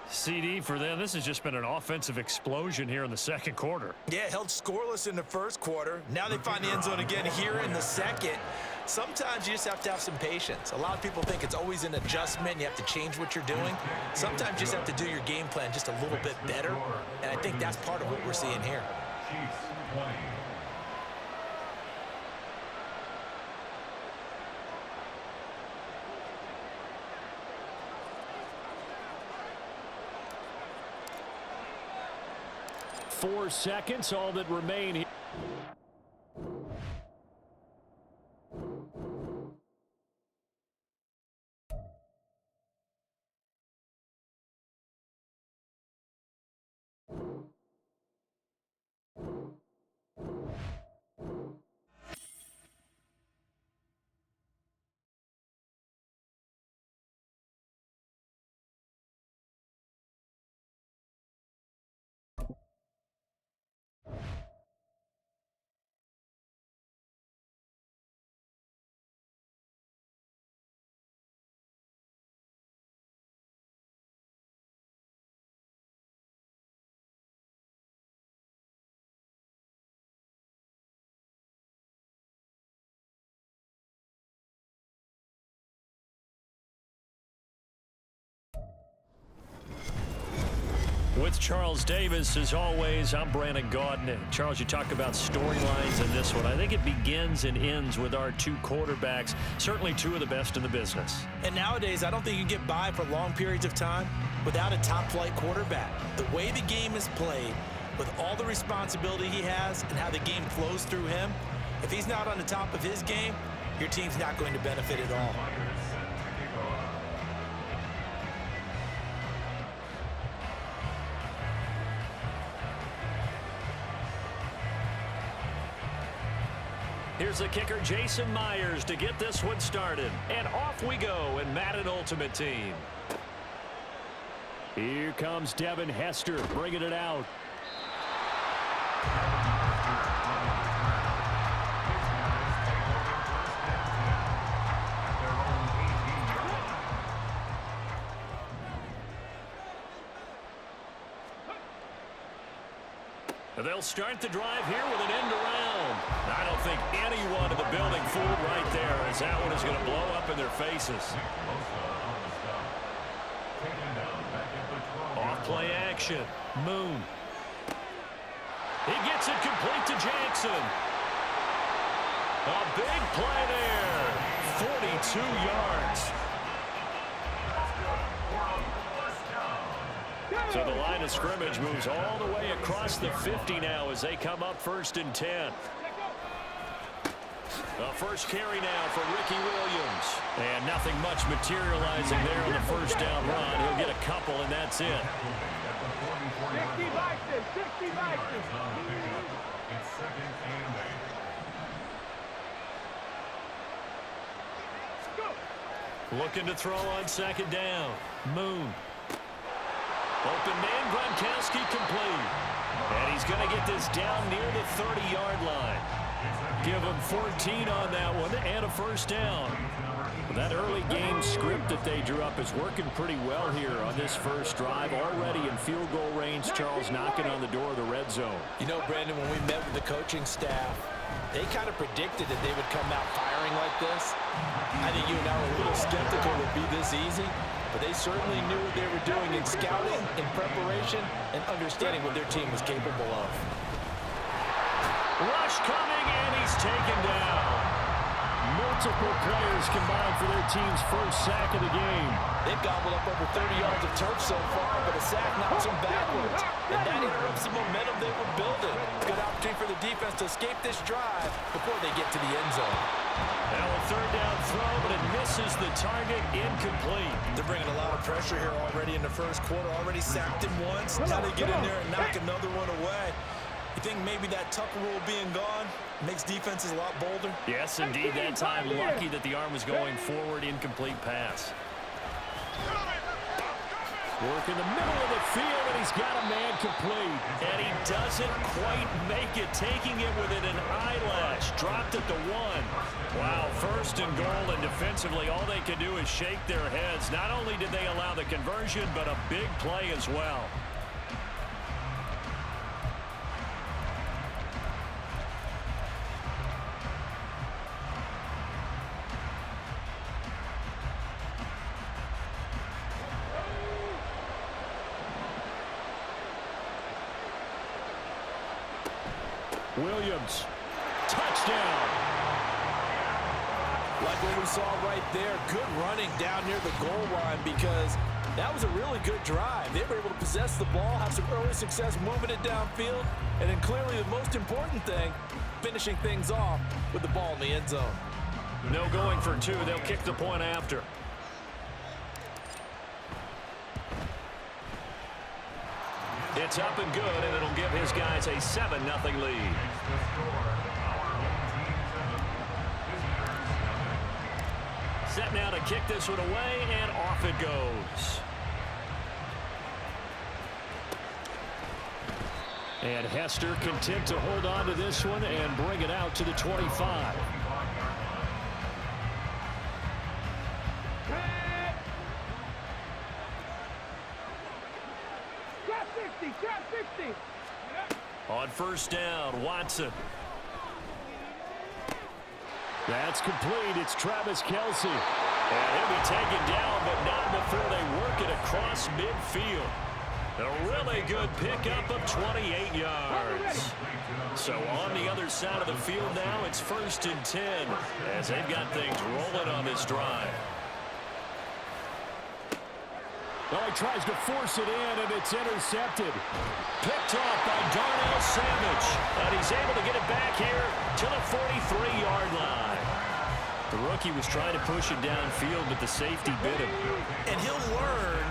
CD for them. This has just been an offensive explosion here in the second quarter. Yeah, held scoreless in the first quarter. Now they find the end zone again here in the second. Sometimes you just have to have some patience. A lot of people think it's always an adjustment. You have to change what you're doing. Sometimes you just have to do your game plan just a little bit better. And I think that's part of what we're seeing here. Four seconds, all that remain here. With Charles Davis, as always, I'm Brandon Gaudin. Charles, you talk about storylines in this one. I think it begins and ends with our two quarterbacks, certainly two of the best in the business. And nowadays, I don't think you can get by for long periods of time without a top-flight quarterback. The way the game is played, with all the responsibility he has and how the game flows through him, if he's not on the top of his game, your team's not going to benefit at all. Here's the kicker, Jason Myers, to get this one started. And off we go in Madden Ultimate Team. Here comes Devin Hester bringing it out. They'll start the drive here with an end around. I don't think anyone in the building fooled right there, as that one is going to blow up in their faces. Off play action. Moon. He gets it complete to Jackson. A big play there. 42 yards. So the line of scrimmage moves all the way across the 50 now as they come up 1st and 10. The first carry now for Ricky Williams. And nothing much materializing there on the first down run. He'll get a couple, and that's it. 60 Vikings, 60 Vikings. It's 2nd and 8. Looking to throw on 2nd down. Moon. Open man, Gronkowski complete. And he's going to get this down near the 30-yard line. Give him 14 on that one and a first down. That early game script that they drew up is working pretty well here on this first drive. Already in field goal range, Charles knocking on the door of the red zone. You know, Brandon, when we met with the coaching staff, they kind of predicted that they would come out firing like this. I think you and I were a little skeptical it would be this easy, but they certainly knew what they were doing in scouting, in preparation, and understanding what their team was capable of. Rush coming, and he's taken down. Multiple players combined for their team's first sack of the game. They've gobbled up over 30 yards of turf so far, but a sack knocks them backwards. And that interrupts the momentum they were building. Good opportunity for the defense to escape this drive before they get to the end zone. Now a 3rd down throw, but it misses the target, incomplete. They're bringing a lot of pressure here already in the first quarter. Already sacked him once. Now they get in there and knock another one away. You think maybe that Tucker rule being gone makes defenses a lot bolder? Yes, indeed. That time, lucky that the arm was going forward, incomplete pass. Work in the middle of the field, and he's got a man complete. And he doesn't quite make it, taking it within an eyelash. Dropped at the 1. Wow, first and goal, and defensively, all they can do is shake their heads. Not only did they allow the conversion, but a big play as well. Williams, touchdown. Like what we saw right there, good running down near the goal line because that was a really good drive. They were able to possess the ball, have some early success moving it downfield, and then clearly the most important thing, finishing things off with the ball in the end zone. No going for 2. They'll kick the point after. It's up and good, and it'll give his guys a 7-0 lead. Set now to kick this one away, and off it goes. And Hester content to hold on to this one and bring it out to the 25. On first down, Watson. That's complete. It's Travis Kelce. And he'll be taken down, but not before they work it across midfield. A really good pickup of 28 yards. So on the other side of the field now, it's 1st and 10 as they've got things rolling on this drive. Oh, he tries to force it in, and it's intercepted. Picked off by Darnell Savage. And he's able to get it back here to the 43-yard line. The rookie was trying to push it downfield, but the safety bit him. And he'll learn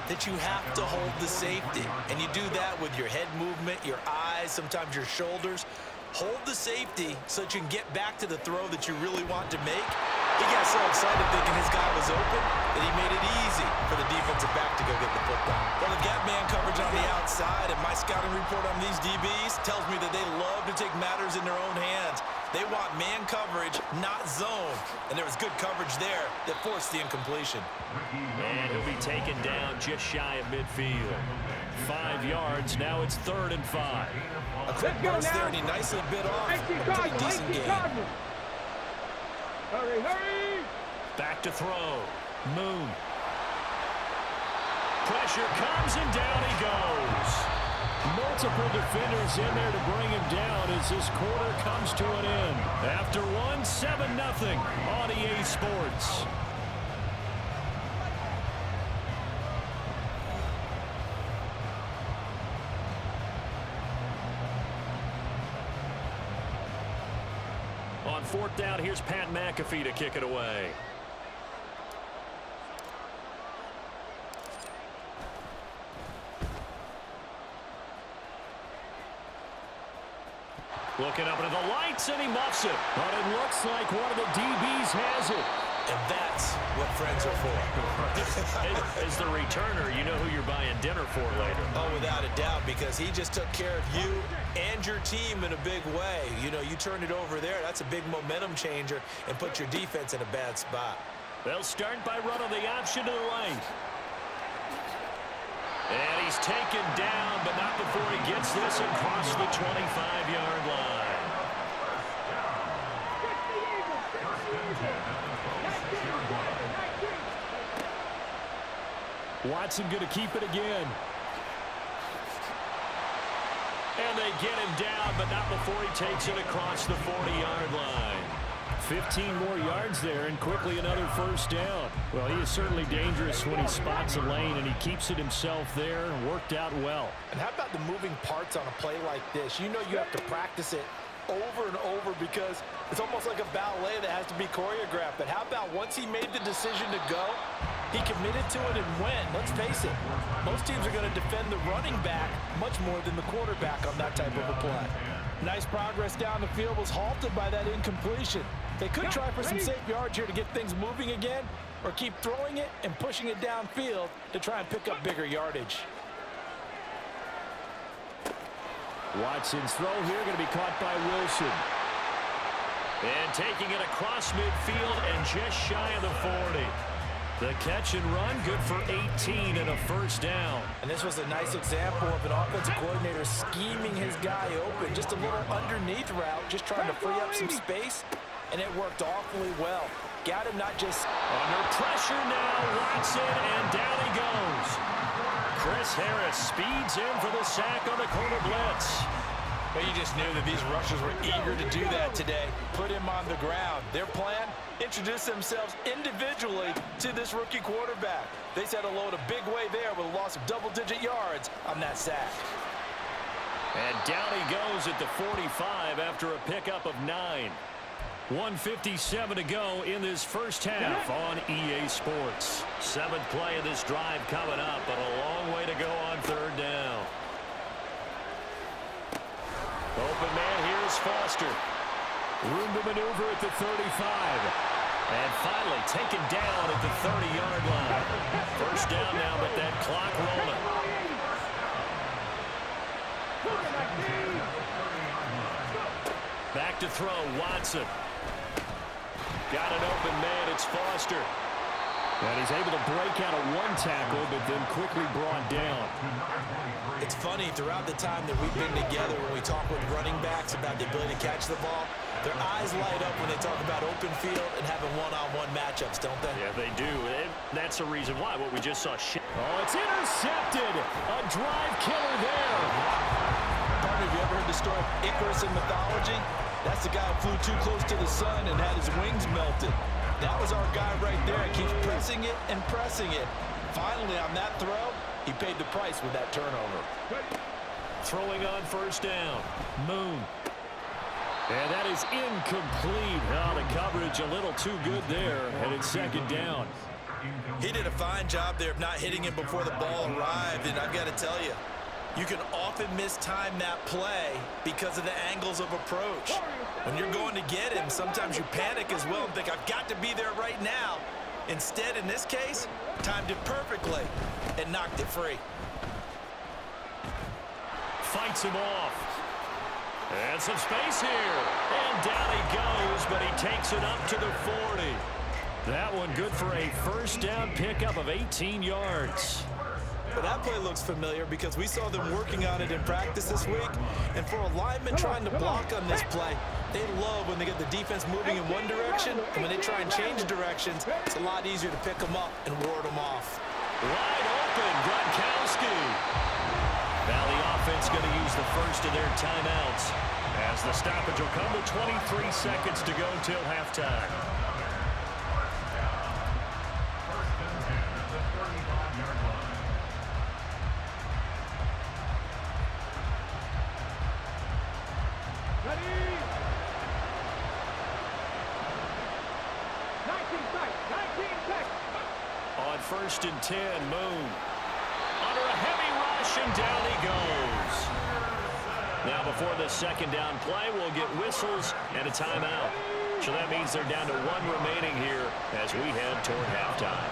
that you have to hold the safety. And you do that with your head movement, your eyes, sometimes your shoulders. Hold the safety so that you can get back to the throw that you really want to make. He got so excited thinking his guy was open that he made it easy for the defensive back to go get the football. Well, they've got man coverage on the outside, and my scouting report on these DBs tells me that they love to take matters in their own hands. They want man coverage, not zone. And there was good coverage there that forced the incompletion. And he'll be taken down just shy of midfield. 5 yards. Now it's 3rd and 5. A quick burst there, and he nicely bit off a pretty decent game. Hurry, hurry! Back to throw. Moon. Pressure comes, and down he goes. Multiple defenders in there to bring him down as this quarter comes to an end. After one, 7-0 on EA Sports. On 4th down, here's Pat McAfee to kick it away. Looking up into the lights, and he muffs it. But it looks like one of the DBs has it. And that's what friends are for. As the returner, you know who you're buying dinner for later. Oh, without a doubt, because he just took care of you and your team in a big way. You know, you turn it over there, that's a big momentum changer and put your defense in a bad spot. They'll start by running the option to the right. And he's taken down, but not before he gets this across the 25-yard line. Watson going to keep it again. And they get him down, but not before he takes it across the 40-yard line. 15 more yards there, and quickly another 1st down. Well, he is certainly dangerous when he spots a lane, and he keeps it himself there and worked out well. And how about the moving parts on a play like this? You know you have to practice it over and over because it's almost like a ballet that has to be choreographed. But how about once he made the decision to go, he committed to it and went. Let's face it, most teams are going to defend the running back much more than the quarterback on that type of a play. Nice progress down the field was halted by that incompletion. They could try for some safe yards here to get things moving again, or keep throwing it and pushing it downfield to try and pick up bigger yardage. Watson's throw here going to be caught by Wilson. And taking it across midfield and just shy of the 40. The catch and run, good for 18 and a first down. And this was a nice example of an offensive coordinator scheming his guy open. Just a little underneath route, just trying to free up some space, and it worked awfully well. Got him not just... Under pressure now, Watson, and down he goes. Chris Harris speeds in for the sack on the corner blitz. But you just knew that these rushers were eager to do that today. Put him on the ground. Their plan, introduce themselves individually to this rookie quarterback. They said hello in a big way there with a loss of double-digit yards on that sack. And down he goes at the 45 after a pickup of 9. 1:57 to go in this first half on EA Sports. 7th play of this drive coming up, but a long way to go on third down. Open man, here's Foster. Room to maneuver at the 35. And finally taken down at the 30-yard line. First down now, but that clock rolling. Back to throw, Watson. Got an open man, it's Foster. And he's able to break out of one tackle, but then quickly brought down. It's funny, throughout the time that we've been together, when we talk with running backs about the ability to catch the ball, their eyes light up when they talk about open field and having one-on-one matchups, don't they? Yeah, they do. And that's the reason why. What we just saw. Oh, it's intercepted. A drive killer there. Partner, have you ever heard the story of Icarus in mythology? That's the guy who flew too close to the sun and had his wings melted. That was our guy right there. He keeps pressing it and pressing it. Finally, on that throw, he paid the price with that turnover. Throwing on first down. Moon. And that is incomplete. Oh, the coverage a little too good there. And it's second down. He did a fine job there of not hitting him before the ball arrived. And I've got to tell you, you can often mistime that play because of the angles of approach. When you're going to get him, sometimes you panic as well and think, I've got to be there right now. Instead, in this case, timed it perfectly and knocked it free. Fights him off. And some space here. And down he goes, but he takes it up to the 40. That one good for a first down pickup of 18 yards. But that play looks familiar because we saw them working on it in practice this week. And for a lineman trying to block on this play, they love when they get the defense moving in one direction. And when they try and change directions, it's a lot easier to pick them up and ward them off. Wide open, Gronkowski. Now the offense going to use the first of their timeouts as the stoppage will come with 23 seconds to go till halftime. On first and 10, Moon. Under a heavy rush, and down he goes. Now before the second down play, we'll get whistles and a timeout. So that means they're down to one remaining here as we head toward halftime.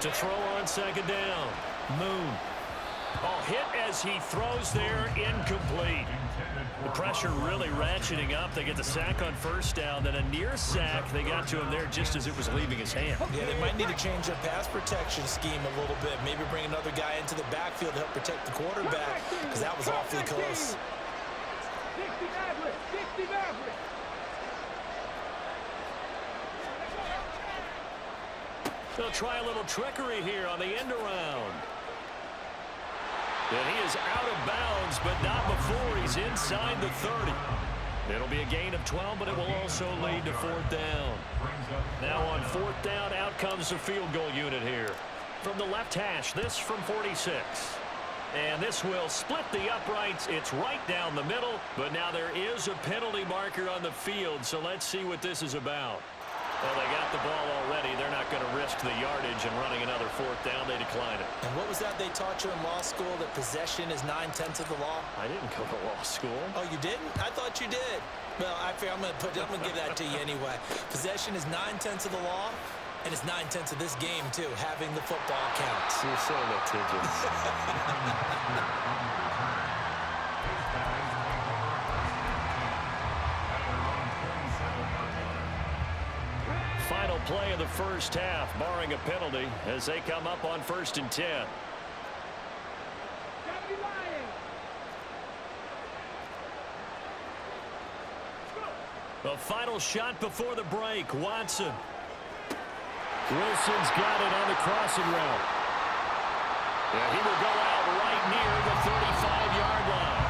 To throw on second down, Moon. Oh, hit as he throws there, incomplete. The pressure really ratcheting up. They get the sack on first down, then a near sack. They got to him there just as it was leaving his hand. Yeah, they might need to change their pass protection scheme a little bit. Maybe bring another guy into the backfield to help protect the quarterback, because that was awfully close. 60 Maverick, 60 Maverick. They'll try a little trickery here on the end around. And he is out of bounds, but not before he's inside the 30. It'll be a gain of 12, but it will also lead to fourth down. Now on fourth down, out comes the field goal unit here. From the left hash, this from 46. And this will split the uprights. It's right down the middle, but now there is a penalty marker on the field, so let's see what this is about. Well, they got the ball already. They're not going to risk the yardage and running another fourth down. They decline it. And what was that they taught you in law school, that possession is 9/10 of the law? I didn't go to law school. Oh, you didn't? I thought you did. Well, I figure I'm going to give that to you anyway. Possession is 9/10 of the law, and it's 9/10 of this game, too. Having the football counts. You're so litigious. Final play of the first half, barring a penalty, as they come up on 1st and 10. The final shot before the break. Watson. Wilson's got it on the crossing route. Yeah, he will go out right near the 35-yard line.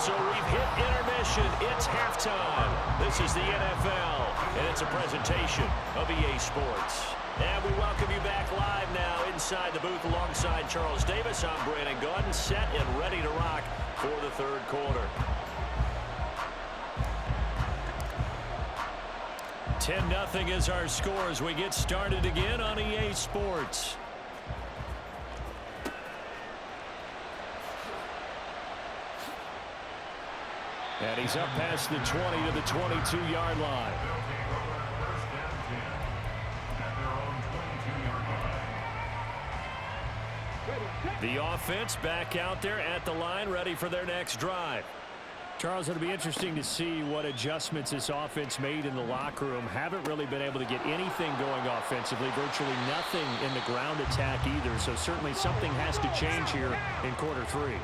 So we've hit intermission. It's halftime. This is the NFL, and it's a presentation of EA Sports. And we welcome you back live now inside the booth alongside Charles Davis. I'm Brandon Gaudin, set and ready to rock for the third quarter. 10-0 is our score as we get started again on EA Sports. And he's up past the 20 to the 22-yard line. The offense back out there at the line, ready for their next drive. Charles, it'll be interesting to see what adjustments this offense made in the locker room. Haven't really been able to get anything going offensively, virtually nothing in the ground attack either. So certainly something has to change here in quarter 3.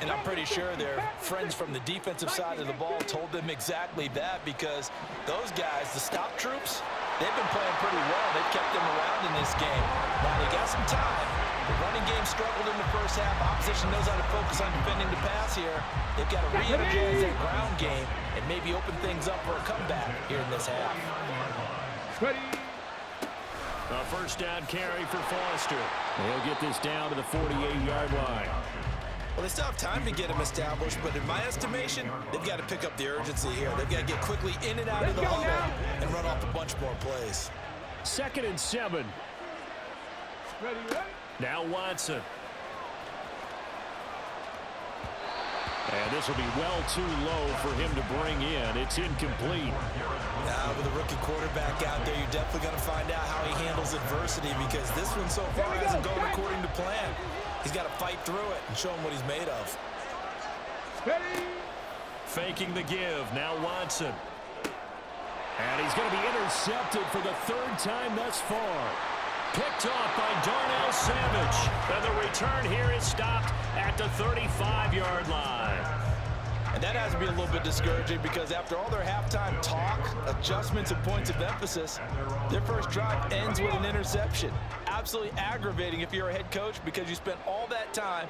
And I'm pretty sure their friends from the defensive side of the ball told them exactly that, because those guys, the stop troops, they've been playing pretty well. They've kept them around in this game. Now they got some time. The running game struggled in the first half. Opposition knows how to focus on defending the pass here. They've got to re-energize that ground game and maybe open things up for a comeback here in this half. A first down carry for Foster. He'll get this down to the 48-yard line. Well, they still have time to get him established, but in my estimation, they've got to pick up the urgency here. They've got to get quickly in and out of the huddle and run off a bunch more plays. 2nd and 7. Now Watson. And this will be well too low for him to bring in. It's incomplete. Now, with a rookie quarterback out there, you're definitely going to find out how he handles adversity, because this one so far hasn't gone according to plan. He's got to fight through it and show him what he's made of. Faking the give. Now Watson. And he's going to be intercepted for the 3rd time thus far. Picked off by Darnell Savage. And the return here is stopped at the 35-yard line. And that has to be a little bit discouraging, because after all their halftime talk, adjustments, and points of emphasis, their first drive ends with an interception. Absolutely aggravating if you're a head coach, because you spent all that time,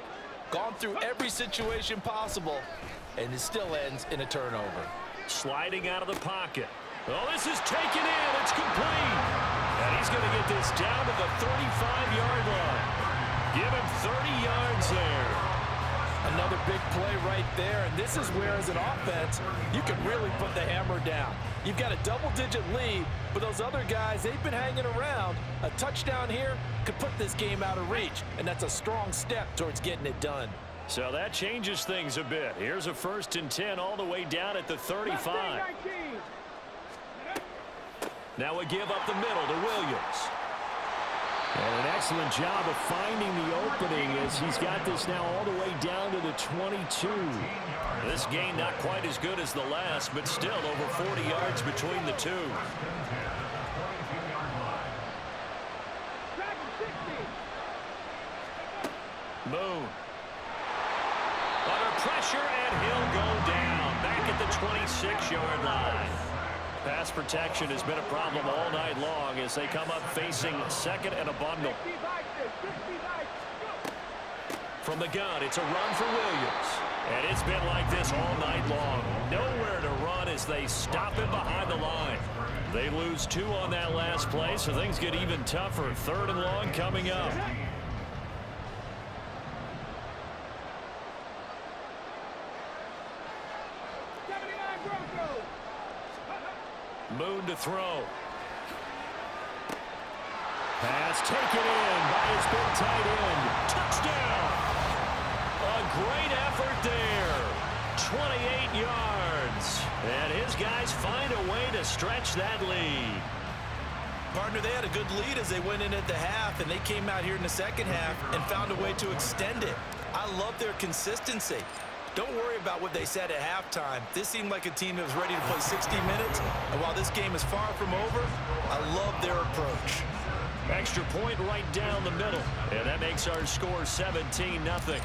gone through every situation possible, and it still ends in a turnover. Sliding out of the pocket. Oh, this is taken in. It's complete. And he's going to get this down to the 35-yard line. Give him 30 yards there. Another big play right there, and this is where, as an offense, you can really put the hammer down. You've got a double-digit lead, but those other guys, they've been hanging around. A touchdown here could put this game out of reach, and that's a strong step towards getting it done. So that changes things a bit. Here's a 1st and 10 all the way down at the 35. Now a give up the middle to Williams. And an excellent job of finding the opening as he's got this now all the way down to the 22. This gain not quite as good as the last, but still over 40 yards between the two. Moon. Under pressure, and he'll go down back at the 26-yard line. Pass protection has been a problem all night long as they come up facing 2nd and a bundle. From the gun, it's a run for Williams. And it's been like this all night long. Nowhere to run as they stop him behind the line. They lose 2 on that last play, so things get even tougher. 3rd and long coming up. Moon to throw. Pass taken in by his big tight end. Touchdown! A great effort there. 28 yards. And his guys find a way to stretch that lead. Partner, they had a good lead as they went in at the half, and they came out here in the second half and found a way to extend it. I love their consistency. Don't worry about what they said at halftime. This seemed like a team that was ready to play 60 minutes, and while this game is far from over, I love their approach. Extra point right down the middle, and that makes our score 17-0.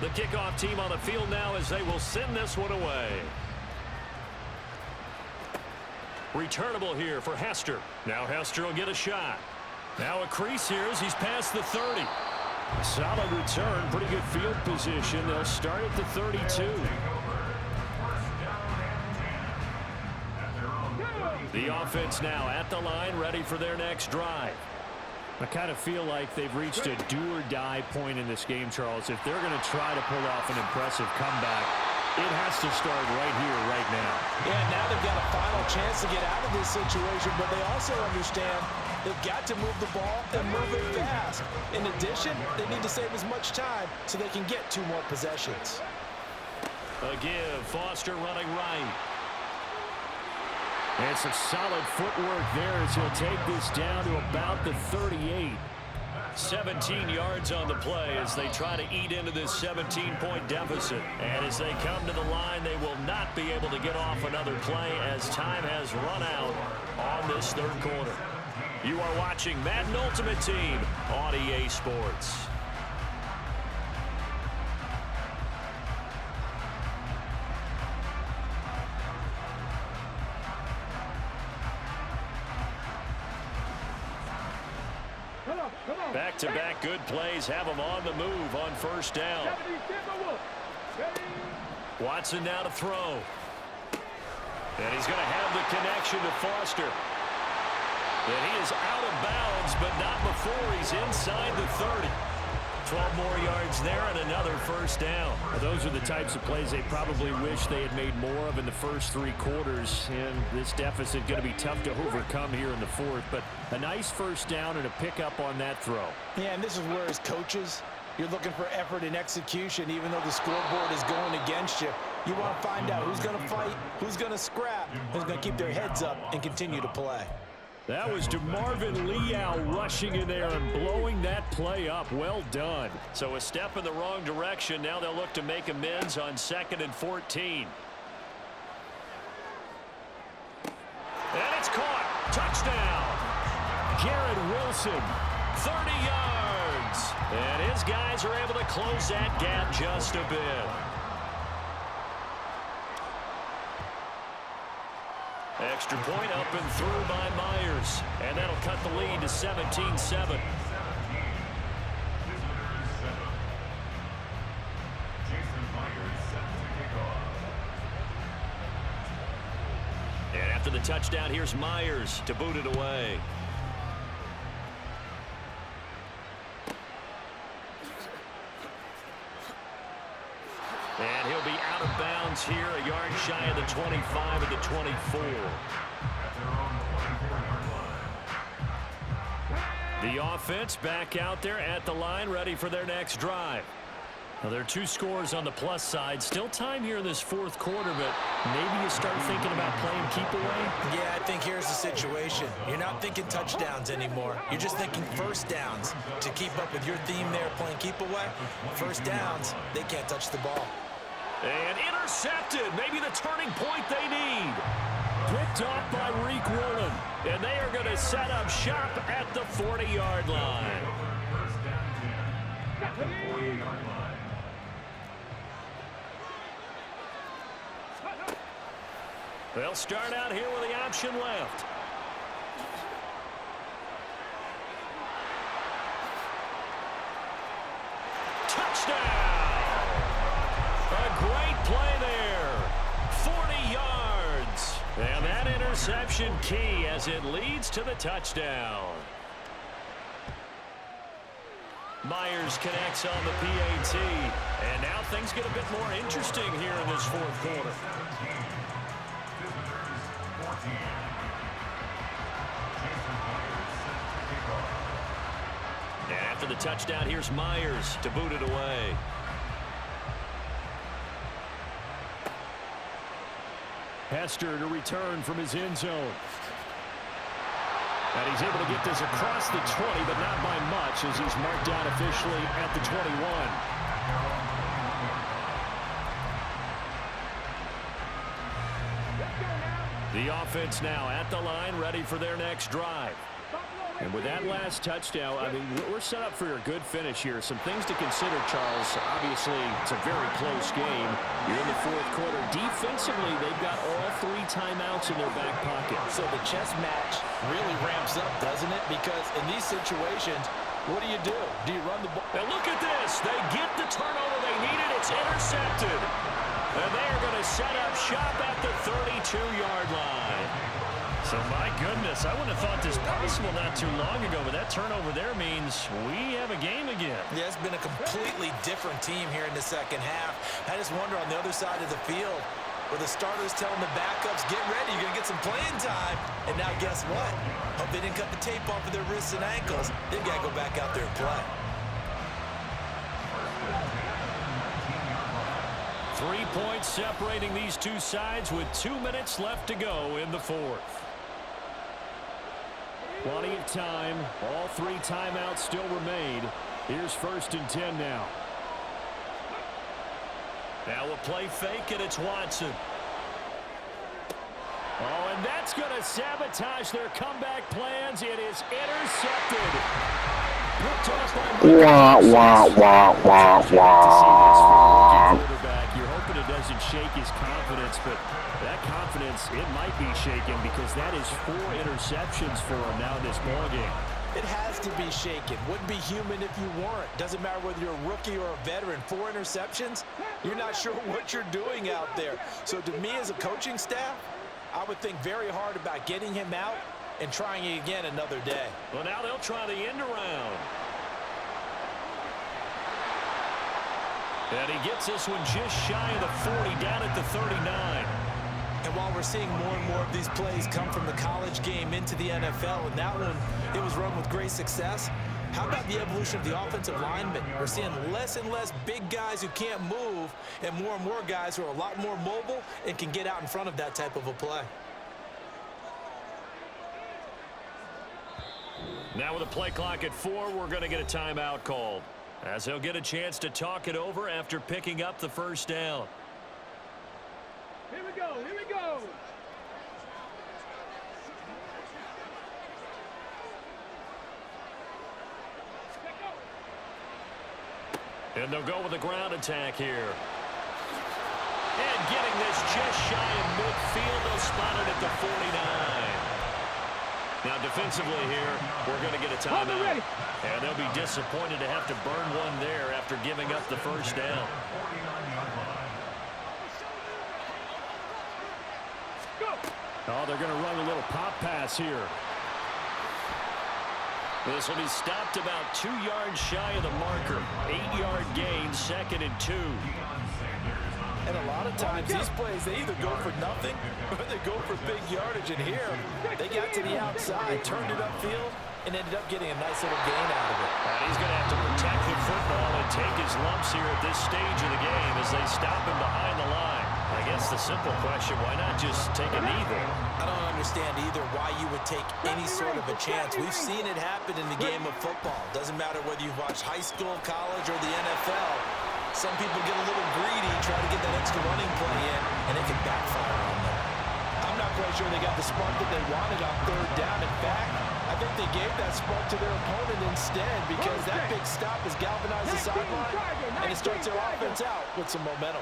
The kickoff team on the field now as they will send this one away. Returnable here for Hester. Now Hester will get a shot. Now a crease here as he's past the 30. Solid return, pretty good field position. They'll start at the 32. The offense now at the line, ready for their next drive. I kind of feel like they've reached a do-or-die point in this game, Charles. If they're going to try to pull off an impressive comeback, it has to start right here, right now. Yeah, now they've got a final chance to get out of this situation, but they also understand they've got to move the ball and move it fast. In addition, they need to save as much time so they can get 2 more possessions. A give, Foster running right. And some solid footwork there as he'll take this down to about the 38. 17 yards on the play as they try to eat into this 17-point deficit. And as they come to the line, they will not be able to get off another play as time has run out on this third quarter. You are watching Madden Ultimate Team on EA Sports. Back-to-back good plays have them on the move on first down. Watson now to throw. And he's going to have the connection to Foster. And he is out of bounds, but not before he's inside the 30. 12 more yards there and another first down. Well, those are the types of plays they probably wish they had made more of in the first 3 quarters. And this deficit going to be tough to overcome here in the fourth. But a nice first down and a pickup on that throw. Yeah, and this is where as coaches, you're looking for effort and execution even though the scoreboard is going against you. You want to find out who's going to fight, who's going to scrap, who's going to keep their heads up and continue to play. That was DeMarvin Leal rushing in there and blowing that play up. Well done. So a step in the wrong direction. Now they'll look to make amends on 2nd and 14. And it's caught. Touchdown. Garrett Wilson, 30 yards. And his guys are able to close that gap just a bit. Extra point up and through by Myers. And that'll cut the lead to 17-7. And after the touchdown, here's Myers to boot it away. And he'll be out of bounds here, a yard shy of the 25 at the 24. The offense back out there at the line, ready for their next drive. Now, there are 2 scores on the plus side. Still time here in this fourth quarter, but maybe you start thinking about playing keep away? Yeah, I think here's the situation. You're not thinking touchdowns anymore. You're just thinking first downs. To keep up with your theme there, playing keep away, first downs, they can't touch the ball. And intercepted. Maybe the turning point they need. Picked off by Reek Woolen. And they are going to set up shop at the 40-yard line. They'll start out here with the option left. Touchdown! A great play there. 40 yards. And that interception key as it leads to the touchdown. Myers connects on the PAT. And now things get a bit more interesting here in this fourth quarter. the touchdown. Here's Myers to boot it away. Hester to return from his end zone. And he's able to get this across the 20, but not by much as he's marked down officially at the 21. The offense now at the line, ready for their next drive. And with that last touchdown, I mean, we're set up for a good finish here. Some things to consider, Charles. Obviously, it's a very close game. You're in the fourth quarter. Defensively, they've got all 3 timeouts in their back pocket. So the chess match really ramps up, doesn't it? Because in these situations, what do? Do you run the ball? And look at this. They get the turnover they needed. It's intercepted. And they are going to set up shop at the 32-yard line. So, my goodness, I wouldn't have thought this possible not too long ago, but that turnover there means we have a game again. Yeah, it's been a completely different team here in the second half. I just wonder on the other side of the field where the starters telling the backups, get ready, you're going to get some playing time. And now guess what? Hope they didn't cut the tape off of their wrists and ankles. They've got to go back out there and play. 3 points separating these two sides with 2 minutes left to go in the fourth. Plenty of time. All 3 timeouts still remain. Here's 1st and 10 now. Now a play fake, and it's Watson. Oh, and that's going to sabotage their comeback plans. It is intercepted. Wah, wah, wah, wah, wah. You're hoping it doesn't shake his confidence, but that confidence, it might be shaken because that is 4 interceptions for him now in this ballgame. It has to be shaken. Wouldn't be human if you weren't. Doesn't matter whether you're a rookie or a veteran. 4 interceptions, you're not sure what you're doing out there. So to me as a coaching staff, I would think very hard about getting him out and trying it again another day. Well, now they'll try the end around. And he gets this one just shy of the 40, down at the 39. And while we're seeing more and more of these plays come from the college game into the NFL, and that one, it was run with great success, how about the evolution of the offensive linemen? We're seeing less and less big guys who can't move and more guys who are a lot more mobile and can get out in front of that type of a play. Now with a play clock at 4, we're going to get a timeout called, as they'll get a chance to talk it over after picking up the first down. Here we go, here we go. And they'll go with a ground attack here. And getting this just shy of midfield, they'll spot it at the 49. Now defensively here, we're going to get a timeout. And they'll be disappointed to have to burn one there after giving up the first down. Oh, they're going to run a little pop pass here. This will be stopped about 2 yards shy of the marker. 8-yard gain, 2nd and 2. And a lot of times these plays, they either go for nothing or they go for big yardage. And here, they got to the outside, turned it upfield, and ended up getting a nice little gain out of it. And he's going to have to protect the football and take his lumps here at this stage of the game as they stop him behind the line. I guess the simple question, why not just take a knee there? I don't understand either why you would take any sort of a chance. We've seen it happen in the game of football. Doesn't matter whether you've watched high school, college, or the NFL. Some people get a little greedy, try to get that extra running play in, and it can backfire on them. I'm not quite sure they got the spark that they wanted on 3rd down. In fact, I think they gave that spark to their opponent instead because that big stop has galvanized the sideline, and it starts their offense out with some momentum.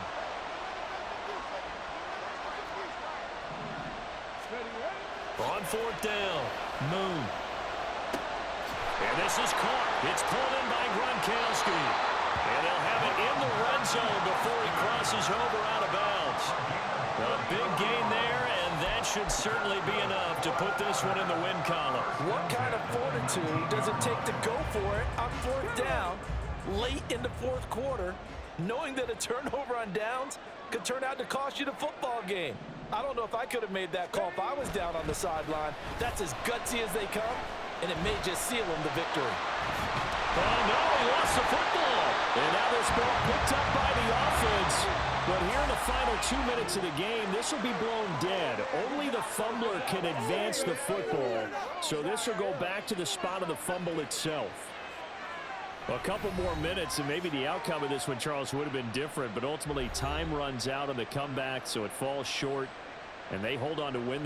On 4th down, Moon. And this is caught. It's pulled in by Gronkowski. And they'll have it in the red zone before he crosses over out of bounds. A big gain there, and that should certainly be enough to put this one in the win column. What kind of fortitude does it take to go for it on 4th down late in the 4th quarter, knowing that a turnover on downs could turn out to cost you the football game? I don't know if I could have made that call if I was down on the sideline. That's as gutsy as they come, and it may just seal them the victory. Oh, no, he lost the football. And now this ball picked up by the offense. But here in the final 2 minutes of the game, this will be blown dead. Only the fumbler can advance the football. So this will go back to the spot of the fumble itself. A couple more minutes, and maybe the outcome of this one, Charles, would have been different. But ultimately, time runs out on the comeback, so it falls short. And they hold on to win